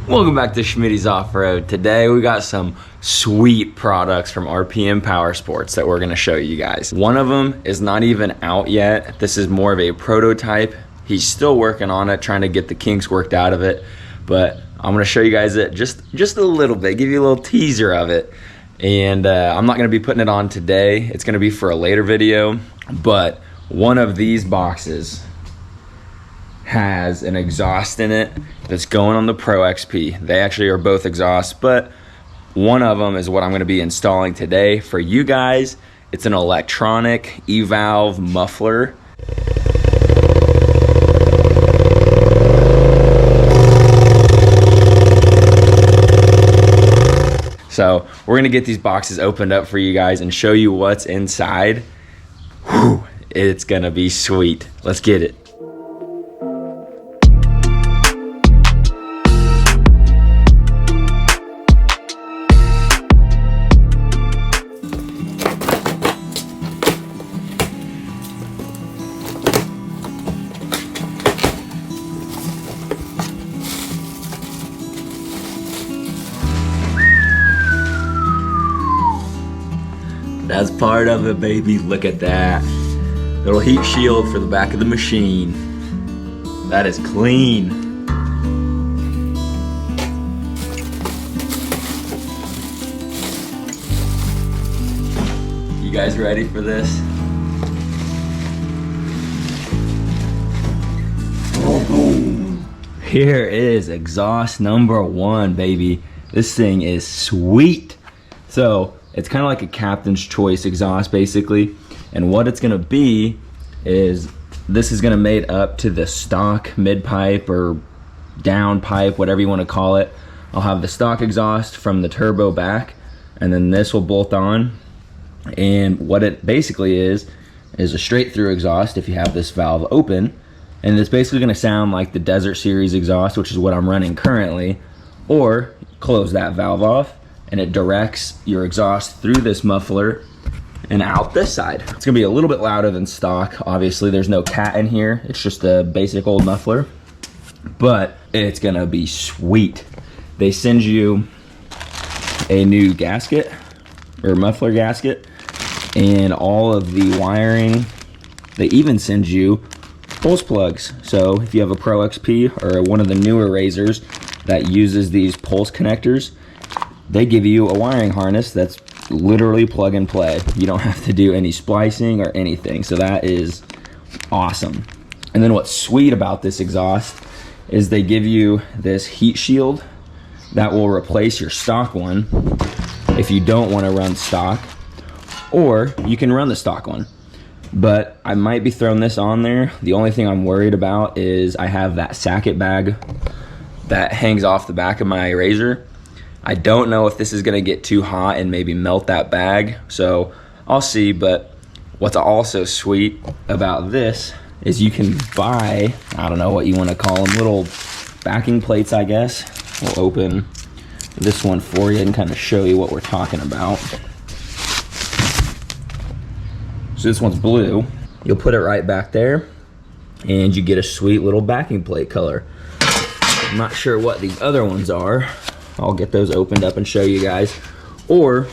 Welcome back to Schmitty's Off-Road. Today we got some sweet products from RPM Power Sports that we're gonna show you guys. One of them is not even out yet. This is more of a prototype. He's still working on it, trying to get the kinks worked out of it. But I'm gonna show you guys it just a little bit, give you a little teaser of it. And I'm not gonna be putting it on today. It's gonna be for a later video. But one of these boxes has an exhaust in it that's going on the Pro XP. They actually are both exhausts, but one of them is what I'm going to be installing today for you guys. It's an electronic E-valve muffler. So we're going to get these boxes opened up for you guys and show you what's inside. Whew, it's going to be sweet. Let's get it. That's part of it, baby. Look at that. Little heat shield for the back of the machine. That is clean. You guys ready for this? Here is exhaust number one, baby. This thing is sweet. So it's kind of like a captain's choice exhaust basically, and what it's gonna be is this is gonna mate up to the stock mid pipe or down pipe, whatever you want to call it. I'll have the stock exhaust from the turbo back, and then this will bolt on. And what it basically is a straight through exhaust if you have this valve open, and it's basically gonna sound like the Desert Series exhaust, which is what I'm running currently, or close that valve off and it directs your exhaust through this muffler and out this side. It's gonna be a little bit louder than stock. Obviously there's no cat in here. It's just a basic old muffler, but it's gonna be sweet. They send you a new gasket or muffler gasket and all of the wiring. They even send you pulse plugs. So if you have a Pro XP or one of the newer RZRs that uses these pulse connectors, they give you a wiring harness that's literally plug and play. You don't have to do any splicing or anything. So that is awesome. And then what's sweet about this exhaust is they give you this heat shield that will replace your stock one if you don't want to run stock, or you can run the stock one. But I might be throwing this on there. The only thing I'm worried about is I have that sacket bag that hangs off the back of my RZR. I don't know if this is gonna get too hot and maybe melt that bag, so I'll see. But what's also sweet about this is you can buy, I don't know what you wanna call them, little backing plates, I guess. We'll open this one for you and kind of show you what we're talking about. So this one's blue. You'll put it right back there and you get a sweet little backing plate color. I'm not sure what these other ones are. I'll get those opened up and show you guys. Or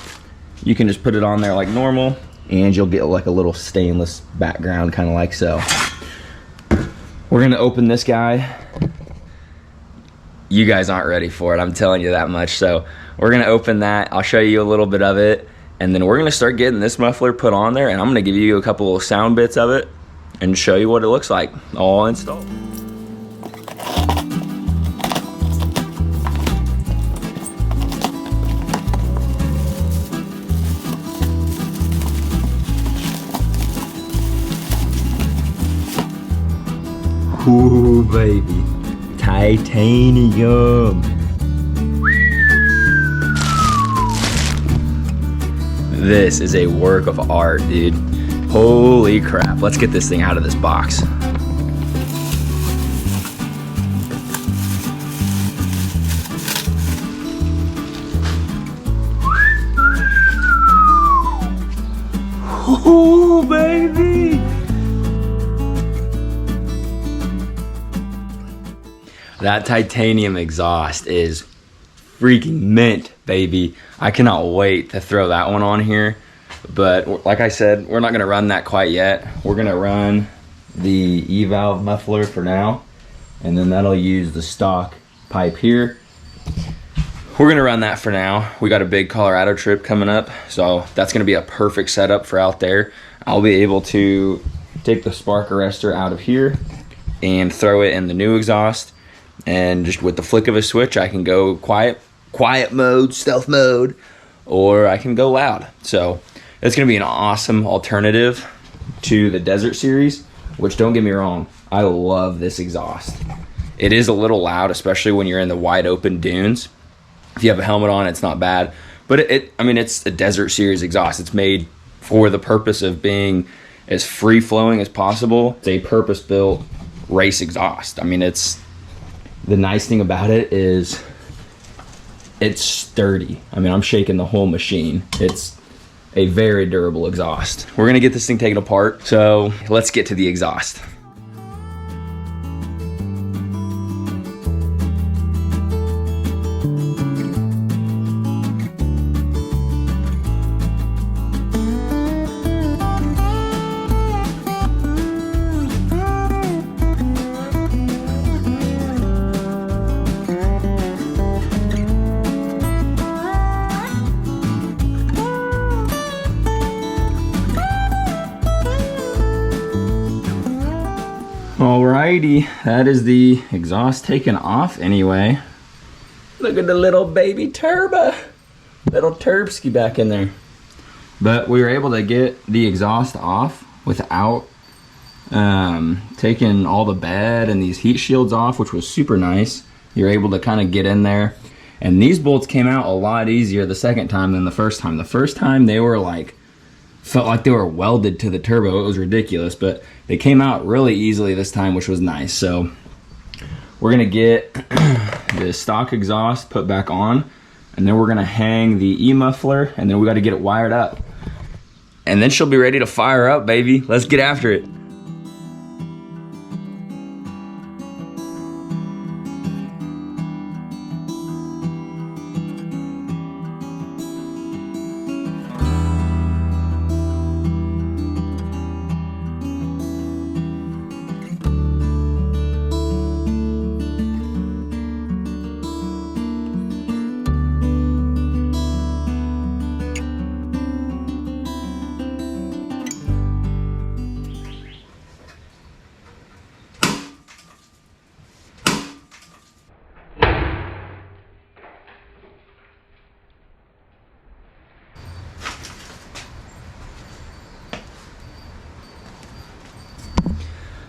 you can just put it on there like normal and you'll get like a little stainless background, kind of like so. We're gonna open this guy. You guys aren't ready for it, I'm telling you that much. So we're gonna open that. I'll show you a little bit of it, and then we're gonna start getting this muffler put on there, and I'm gonna give you a couple of sound bits of it and show you what it looks like all installed. Ooh, baby, titanium. This is a work of art, dude. Holy crap. Let's get this thing out of this box. Ooh, baby. That titanium exhaust is freaking mint, baby. I cannot wait to throw that one on here. But like I said, we're not gonna run that quite yet. We're gonna run the E-valve muffler for now, and then that'll use the stock pipe here. We're gonna run that for now. We got a big Colorado trip coming up, so that's gonna be a perfect setup for out there. I'll be able to take the spark arrestor out of here and throw it in the new exhaust, and just with the flick of a switch I can go quiet mode, stealth mode, or I can go loud. So it's gonna be an awesome alternative to the Desert Series, which, don't get me wrong, I love this exhaust. It is a little loud, especially when you're in the wide open dunes. If you have a helmet on, it's not bad, but I mean, it's a Desert Series exhaust. It's made for the purpose of being as free flowing as possible. It's a purpose built race exhaust. I mean, the nice thing about it is it's sturdy. I mean, I'm shaking the whole machine. It's a very durable exhaust. We're gonna get this thing taken apart, so let's get to the exhaust. Alrighty, that is the exhaust taken off anyway. Look at the little baby turbo. Little turbski back in there. But we were able to get the exhaust off without taking all the bed and these heat shields off, which was super nice. You're able to kind of get in there. And these bolts came out a lot easier the second time than the first time. The first time they were felt like they were welded to the turbo. It was ridiculous, but they came out really easily this time, which was nice. So we're gonna get the stock exhaust put back on, and then we're gonna hang the E-muffler, and then we gotta get it wired up. And then she'll be ready to fire up, baby. Let's get after it.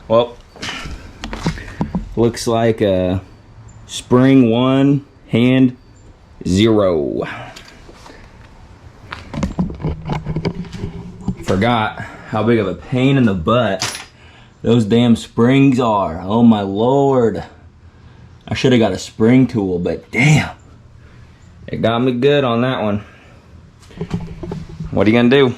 Well, looks like a spring 1, hand 0. Forgot how big of a pain in the butt those damn springs are. Oh my lord. I should have got a spring tool, but damn, it got me good on that one. What are you gonna do?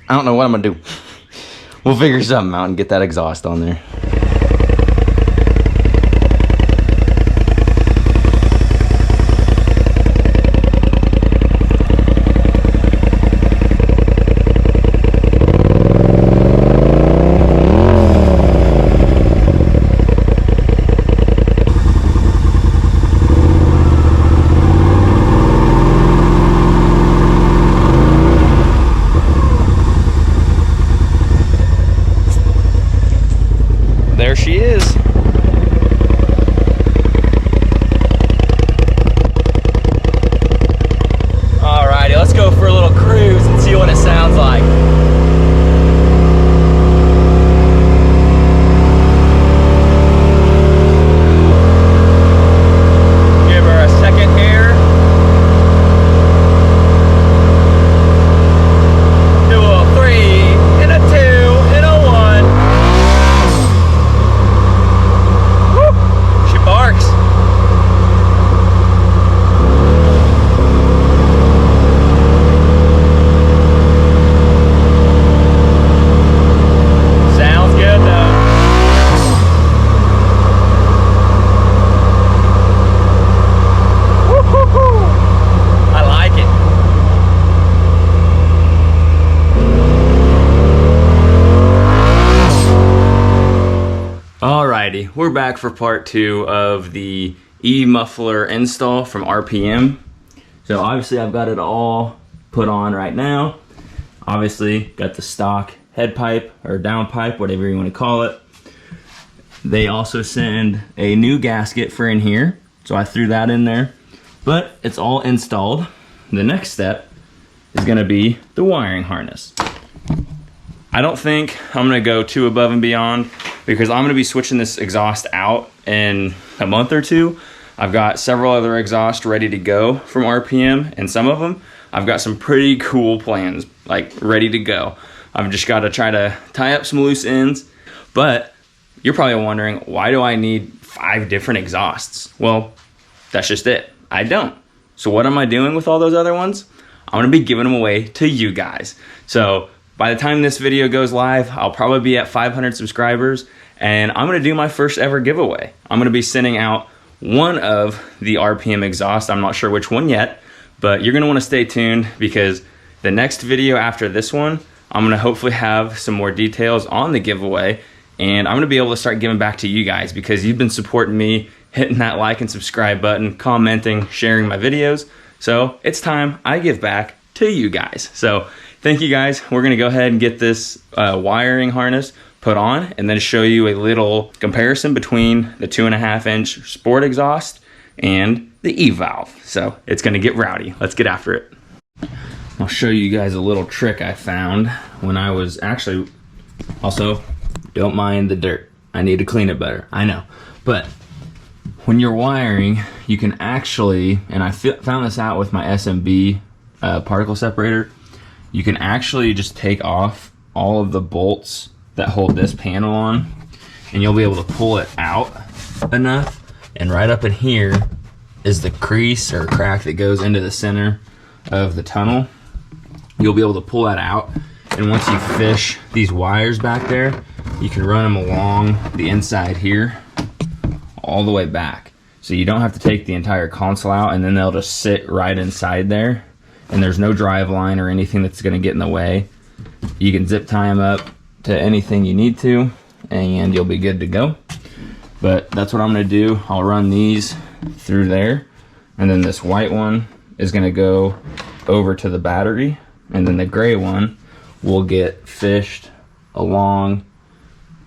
I don't know what I'm gonna do. We'll figure something out and get that exhaust on there. There she is. Alrighty, let's go for a little cruise and see what it sounds like. Give her a second here. Do a 3 and a 2 and a 1. Alrighty, we're back for part 2 of the E-Muffler install from RPM. So obviously I've got it all put on right now. Obviously got the stock head pipe or down pipe, whatever you want to call it. They also send a new gasket for in here, so I threw that in there. But it's all installed. The next step is going to be the wiring harness. I don't think I'm going to go too above and beyond because I'm going to be switching this exhaust out in a month or two. I've got several other exhausts ready to go from RPM, and some of them I've got some pretty cool plans like ready to go. I've just got to try to tie up some loose ends. But you're probably wondering, why do I need 5 different exhausts? Well, that's just it. I don't. So what am I doing with all those other ones? I'm going to be giving them away to you guys. So by the time this video goes live, I'll probably be at 500 subscribers, and I'm going to do my first ever giveaway. I'm going to be sending out one of the RPM exhausts. I'm not sure which one yet, but you're going to want to stay tuned because the next video after this one, I'm going to hopefully have some more details on the giveaway, and I'm going to be able to start giving back to you guys because you've been supporting me, hitting that like and subscribe button, commenting, sharing my videos. So it's time I give back to you guys. So thank you guys. We're going to go ahead and get this wiring harness put on and then show you a little comparison between the 2.5-inch sport exhaust and the E-valve. So it's going to get rowdy. Let's get after it. I'll show you guys a little trick I found when I was actually, also don't mind the dirt. I need to clean it better. I know. But when you're wiring, you can actually, and I found this out with my SMB particle separator, you can actually just take off all of the bolts that hold this panel on, and you'll be able to pull it out enough, and right up in here is the crease or crack that goes into the center of the tunnel. You'll be able to pull that out, and once you fish these wires back there, you can run them along the inside here all the way back. So you don't have to take the entire console out, and then they'll just sit right inside there, and there's no drive line or anything that's going to get in the way. You can zip tie them up to anything you need to, and you'll be good to go. But that's what I'm going to do. I'll run these through there, and then this white one is going to go over to the battery, and then the gray one will get fished along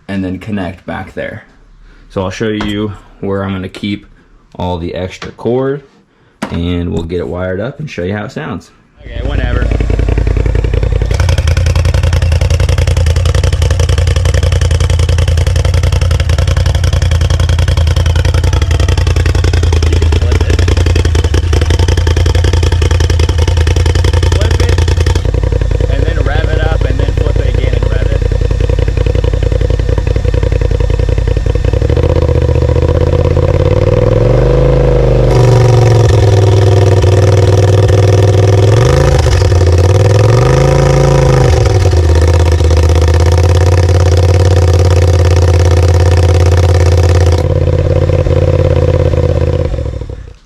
and then connect back there. So I'll show you where I'm going to keep all the extra cord, and we'll get it wired up and show you how it sounds. Okay, whenever.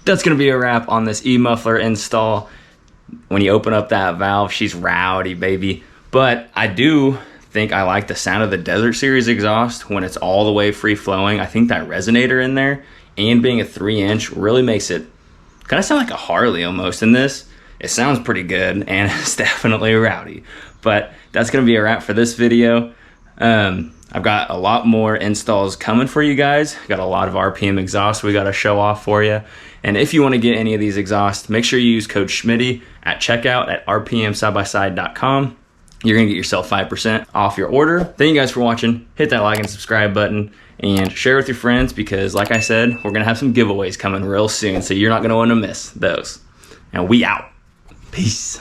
That's gonna be a wrap on this E-Muffler install. When you open up that valve, she's rowdy, baby. But I do think I like the sound of the Desert Series exhaust when it's all the way free flowing. I think that resonator in there and being a 3-inch really makes it kind of sound like a Harley almost. In this, it sounds pretty good and it's definitely rowdy. But that's gonna be a wrap for this video. I've got a lot more installs coming for you guys. Got a lot of RPM exhausts we got to show off for you. And if you want to get any of these exhausts, make sure you use code Schmitty at checkout at rpmsidebyside.com. You're going to get yourself 5% off your order. Thank you guys for watching. Hit that like and subscribe button and share with your friends because, like I said, we're going to have some giveaways coming real soon. So you're not going to want to miss those. And we out. Peace.